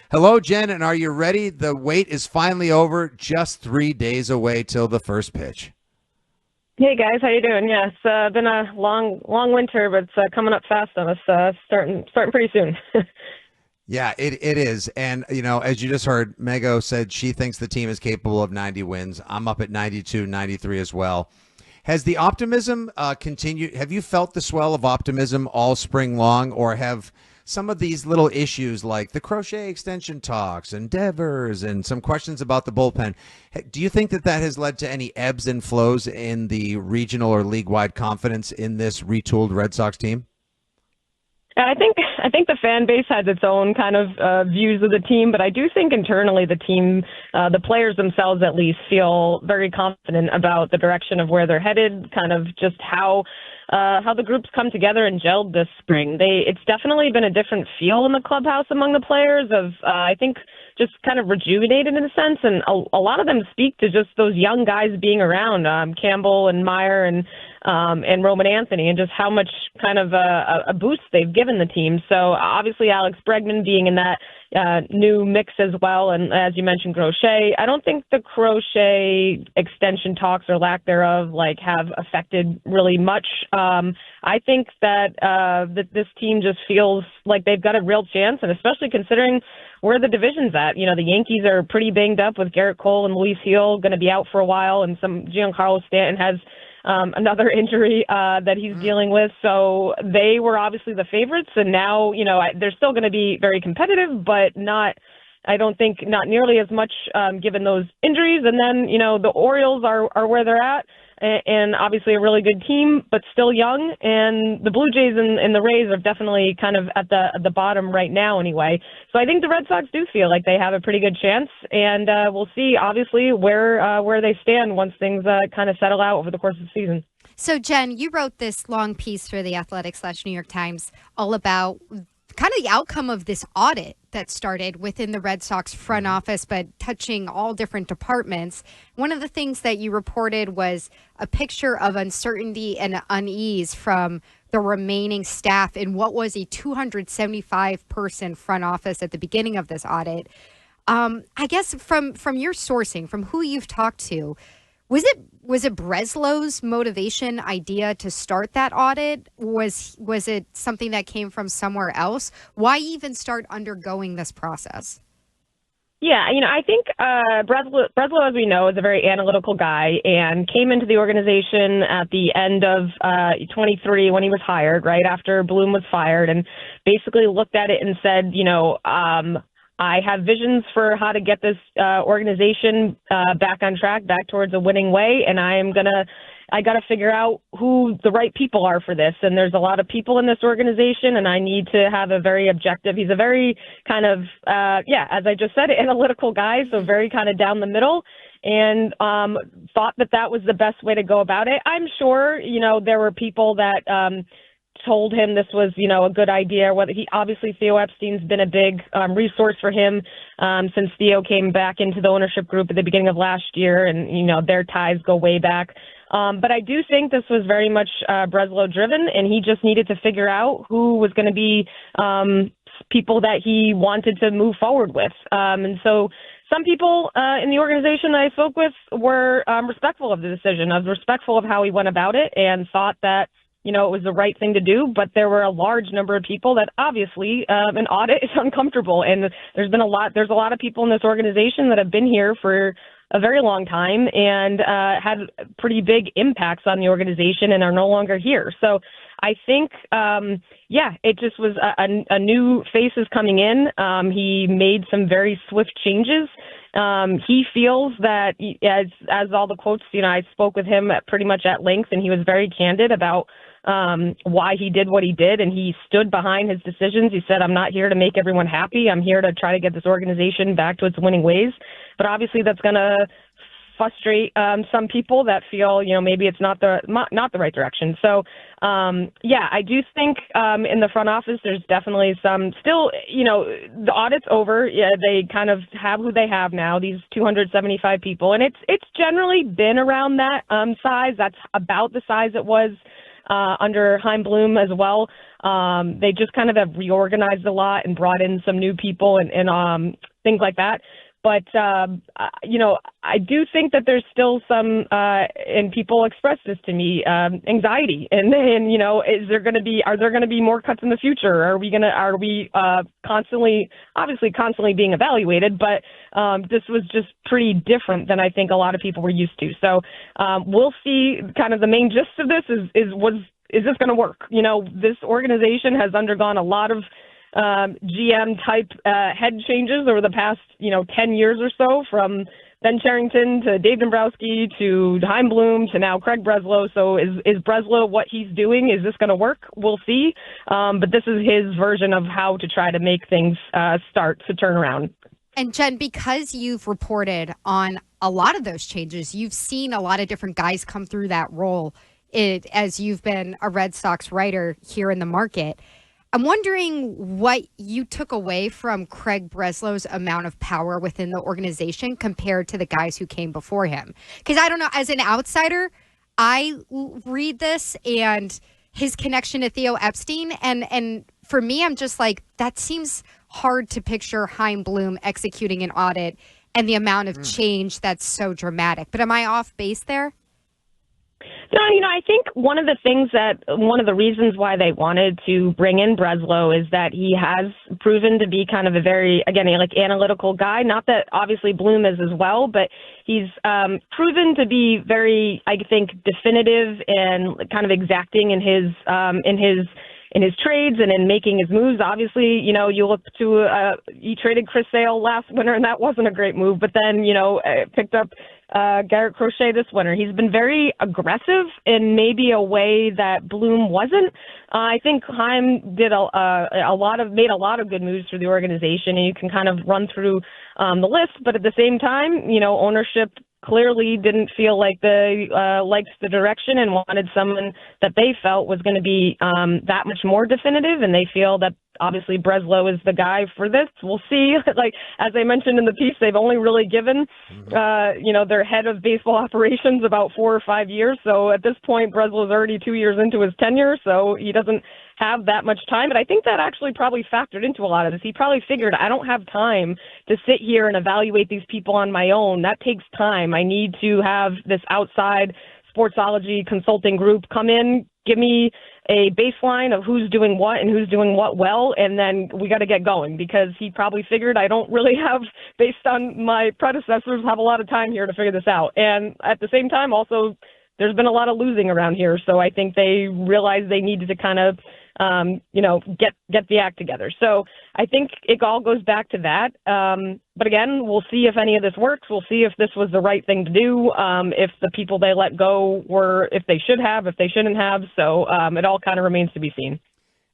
Hello, Jen, and are you ready? The wait is finally over. Just 3 days away till the first pitch. Hey guys, how you doing? Yeah, it's been a long winter, but it's coming up fast on us. Starting pretty soon. Yeah, it is. And, as you just heard, Mego said she thinks the team is capable of 90 wins. I'm up at 92, 93 as well. Has the optimism continued? Have you felt the swell of optimism all spring long, or have some of these little issues like the Crochet extension talks and Devers and some questions about the bullpen, do you think that has led to any ebbs and flows in the regional or league-wide confidence in this retooled Red Sox team? I think the fan base has its own kind of views of the team, but I do think internally the team, the players themselves at least, feel very confident about the direction of where they're headed, kind of just how the groups come together and gelled this spring. It's definitely been a different feel in the clubhouse among the players of, I think, just kind of rejuvenated in a sense, and a lot of them speak to just those young guys being around, Campbell and Meyer and Roman Anthony, and just how much kind of a boost they've given the team. So obviously Alex Bregman being in that new mix as well, and as you mentioned, Crochet. I don't think the Crochet extension talks or lack thereof have affected really much. I think that this team just feels like they've got a real chance, and especially considering where the division's at. The Yankees are pretty banged up with Garrett Cole and Luis Gil going to be out for a while, and Giancarlo Stanton has another injury that he's dealing with. So they were obviously the favorites, and now, they're still going to be very competitive, but I don't think not nearly as much given those injuries. And then, the Orioles are where they're at, and obviously a really good team, but still young. And the Blue Jays and the Rays are definitely kind of at the bottom right now anyway. So I think the Red Sox do feel like they have a pretty good chance, and we'll see obviously where they stand once things kind of settle out over the course of the season. So Jen, you wrote this long piece for The Athletic/New York Times all about kind of the outcome of this audit that started within the Red Sox front office, but touching all different departments. One of the things that you reported was a picture of uncertainty and unease from the remaining staff in what was a 275-person front office at the beginning of this audit. I guess from your sourcing, from who you've talked to, was it Breslow's motivation idea to start that audit? Was it something that came from somewhere else? Why even start undergoing this process? Yeah, I think Breslow, as we know, is a very analytical guy and came into the organization at the end of 23 when he was hired, right after Bloom was fired, and basically looked at it and said, I have visions for how to get this organization back on track, back towards a winning way, and I got to figure out who the right people are for this. And there's a lot of people in this organization, and I need to have a very objective. He's a very kind of, as I just said, analytical guy, so very kind of down the middle, and thought that was the best way to go about it. I'm sure, there were people that told him this was, a good idea. Whether obviously Theo Epstein's been a big resource for him since Theo came back into the ownership group at the beginning of last year, and their ties go way back. But I do think this was very much Breslow driven, and he just needed to figure out who was going to be people that he wanted to move forward with. And so some people in the organization that I spoke with were respectful of the decision, respectful of how he went about it, and thought that it was the right thing to do. But there were a large number of people that obviously an audit is uncomfortable. And there's a lot of people in this organization that have been here for a very long time and had pretty big impacts on the organization and are no longer here. So I think, it just was a new faces coming in. He made some very swift changes. He feels that, as all the quotes, I spoke with him pretty much at length, and he was very candid about why he did what he did, and he stood behind his decisions. He said, I'm not here to make everyone happy. I'm here to try to get this organization back to its winning ways. But obviously that's going to frustrate some people that feel, maybe it's not the right direction. So, I do think in the front office, there's definitely some still, the audit's over. Yeah, they kind of have who they have now, these 275 people. And it's generally been around that size. That's about the size it was under Chaim Bloom as well. They just kind of have reorganized a lot and brought in some new people and things like that. But, I do think that there's still some, and people express this to me, anxiety. And are there going to be more cuts in the future? Are we constantly being evaluated? But this was just pretty different than I think a lot of people were used to. So we'll see. Kind of the main gist of this is this going to work? This organization has undergone a lot of GM type head changes over the past 10 years or so, from Ben Cherington to Dave Dombrowski to Chaim Bloom to now Craig Breslow. So is Breslow, what he's doing, is this going to work? We'll see. But this is his version of how to try to make things start to turn around. And Jen, because you've reported on a lot of those changes, you've seen a lot of different guys come through that role as you've been a Red Sox writer here in the market. I'm wondering what you took away from Craig Breslow's amount of power within the organization compared to the guys who came before him. Because I don't know, as an outsider, I read this and his connection to Theo Epstein, and for me, I'm just like, that seems hard to picture Chaim Bloom executing an audit and the amount of change that's so dramatic. But am I off base there? No, I think one of the reasons why they wanted to bring in Breslow is that he has proven to be kind of a very, again, analytical guy. Not that obviously Bloom is as well, but he's proven to be very, I think, definitive and kind of exacting in his trades and in making his moves. Obviously, you look to he traded Chris Sale last winter, and that wasn't a great move. But then, picked up Garrett Crochet this winter. He's been very aggressive in maybe a way that Bloom wasn't. I think Chaim did made a lot of good moves for the organization, and you can kind of run through the list. But at the same time, ownership clearly didn't feel like they liked the direction and wanted someone that they felt was going to be that much more definitive. And they feel that obviously Breslow is the guy for this. We'll see. As I mentioned in the piece, they've only really given, their head of baseball operations about 4 or 5 years. So at this point, Breslow's already 2 years into his tenure, so he doesn't have that much time. But I think that actually probably factored into a lot of this. He probably figured, I don't have time to sit here and evaluate these people on my own. That takes time. I need to have this outside sportsology consulting group come in, give me a baseline of who's doing what and who's doing what well, and then we got to get going, because he probably figured I don't really have, based on my predecessors, have a lot of time here to figure this out. And at the same time, also, there's been a lot of losing around here, so I think they realized they needed to kind of get the act together. So I think it all goes back to that. But again, we'll see if any of this works. We'll see if this was the right thing to do, if the people they let go were, if they should have, if they shouldn't have. So it all kind of remains to be seen.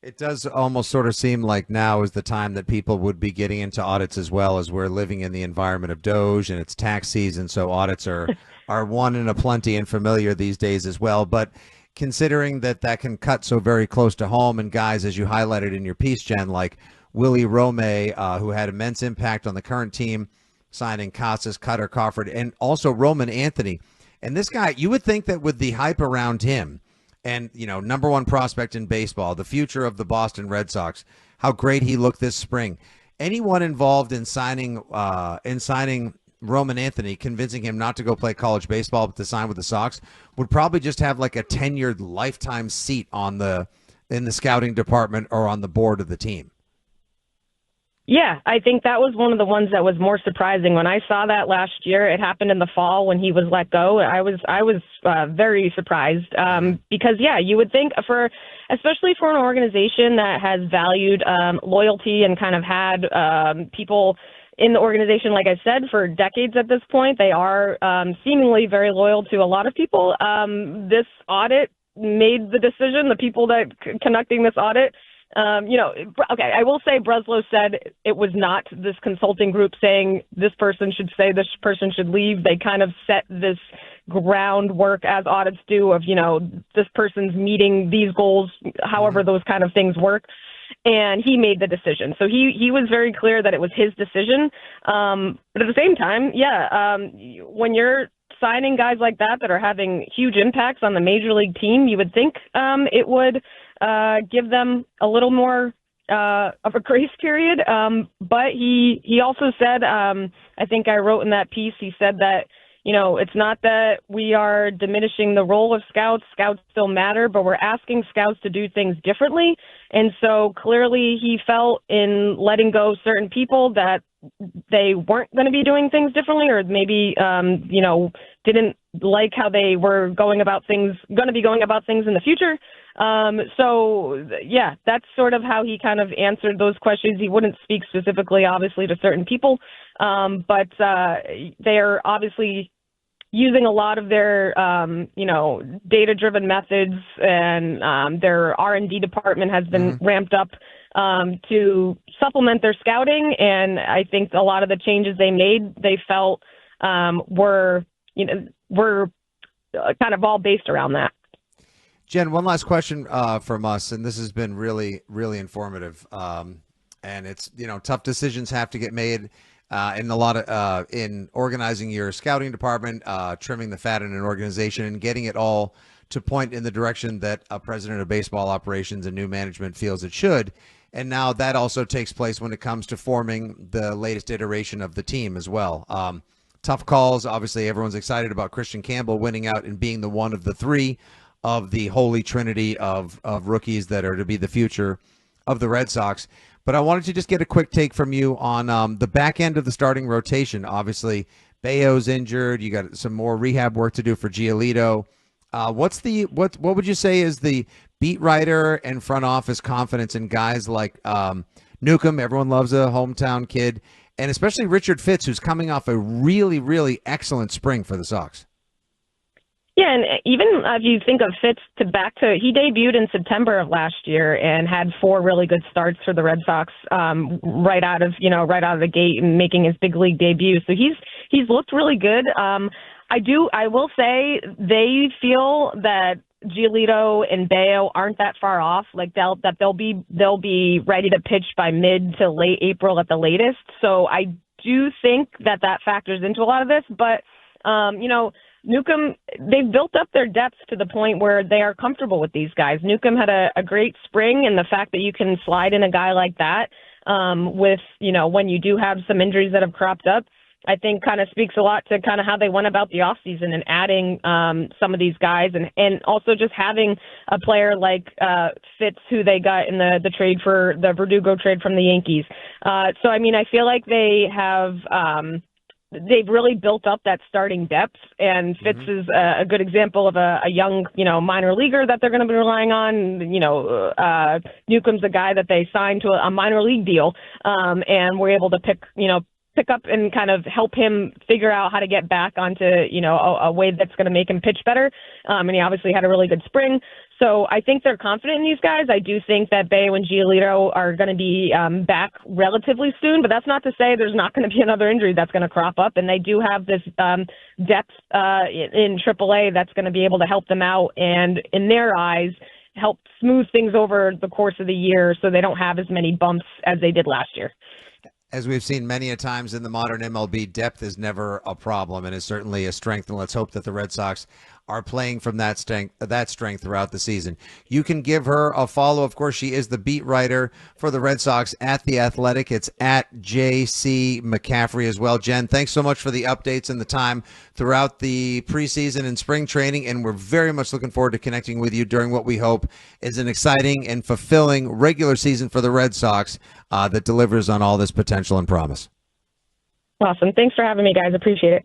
It does almost sort of seem like now is the time that people would be getting into audits, as well, as we're living in the environment of Doge and it's tax season. So audits are one in a plenty and familiar these days as well. But considering that can cut so very close to home, and guys, as you highlighted in your piece, Jen, like Willie Romay, who had immense impact on the current team, signing Casas, Cutter, Crawford, and also Roman Anthony. And this guy, you would think that with the hype around him and, number one prospect in baseball, the future of the Boston Red Sox, how great he looked this spring. Anyone involved in signing Roman Anthony, convincing him not to go play college baseball but to sign with the Sox, would probably just have like a tenured lifetime seat in the scouting department or on the board of the team. Yeah, I think that was one of the ones that was more surprising. When I saw that last year, it happened in the fall when he was let go. I was very surprised because, yeah, you would think especially for an organization that has valued loyalty and kind of had people in the organization, like I said, for decades at this point. They are seemingly very loyal to a lot of people. This audit made the decision, the people that conducting this audit, okay, I will say Breslow said it was not this consulting group saying this person should stay, this person should leave. They kind of set this groundwork, as audits do, of, this person's meeting these goals, however those kind of things work. And he made the decision. So he was very clear that it was his decision. But at the same time, when you're signing guys like that are having huge impacts on the major league team, you would think it would give them a little more of a grace period. But he also said, I think I wrote in that piece, he said that, it's not that we are diminishing the role of scouts. Scouts still matter, but we're asking scouts to do things differently. And so clearly he felt in letting go certain people that they weren't going to be doing things differently, or maybe, didn't like how they were going to be going about things in the future. So yeah, that's sort of how he kind of answered those questions. He wouldn't speak specifically, obviously, to certain people, but they're obviously using a lot of their, data-driven methods, and their R&D department has been ramped up to supplement their scouting. And I think a lot of the changes they made, they felt were kind of all based around that. Jen, one last question from us, and this has been really, really informative. And it's, tough decisions have to get made in a lot of in organizing your scouting department, trimming the fat in an organization, and getting it all to point in the direction that a president of baseball operations and new management feels it should. And now that also takes place when it comes to forming the latest iteration of the team as well. Tough calls. Obviously, everyone's excited about Christian Campbell winning out and being the one of the three of the holy trinity of rookies that are to be the future of the Red Sox. But I wanted to just get a quick take from you on the back end of the starting rotation. Obviously, Bayo's injured. You got some more rehab work to do for Giolito. What would you say is the beat writer and front office confidence in guys like Newcomb? Everyone loves a hometown kid, and especially Richard Fitz, who's coming off a really, really excellent spring for the Sox. Yeah, and even if you think of Fitz he debuted in September of last year and had 4 really good starts for the Red Sox right out of the gate and making his big league debut. So he's looked really good. I will say they feel that Giolito and Bayo aren't that far off. Like they'll be ready to pitch by mid to late April at the latest. So I do think that factors into a lot of this, but Newcomb, they've built up their depth to the point where they are comfortable with these guys. Newcomb had a great spring, and the fact that you can slide in a guy like that with, when you do have some injuries that have cropped up, I think kind of speaks a lot to kind of how they went about the offseason and adding some of these guys, and also just having a player like Fitz, who they got in the trade for the Verdugo trade from the Yankees. So, I mean, I feel like they have they've really built up that starting depth, and Fitz is a good example of a young, minor leaguer that they're going to be relying on. Newcomb's a guy that they signed to a minor league deal, and we're able to pick up and kind of help him figure out how to get back onto, a way that's going to make him pitch better. And he obviously had a really good spring. So I think they're confident in these guys. I do think that Bayo and Giolito are going to be back relatively soon, but that's not to say there's not going to be another injury that's going to crop up. And they do have this depth in AAA that's going to be able to help them out and, in their eyes, help smooth things over the course of the year so they don't have as many bumps as they did last year. As we've seen many a times in the modern MLB, depth is never a problem and is certainly a strength. And let's hope that the Red Sox are playing from that strength throughout the season. You can give her a follow. Of course, she is the beat writer for the Red Sox at The Athletic. It's at JC McCaffrey as well. Jen, thanks so much for the updates and the time throughout the preseason and spring training. And we're very much looking forward to connecting with you during what we hope is an exciting and fulfilling regular season for the Red Sox that delivers on all this potential and promise. Awesome. Thanks for having me, guys. Appreciate it.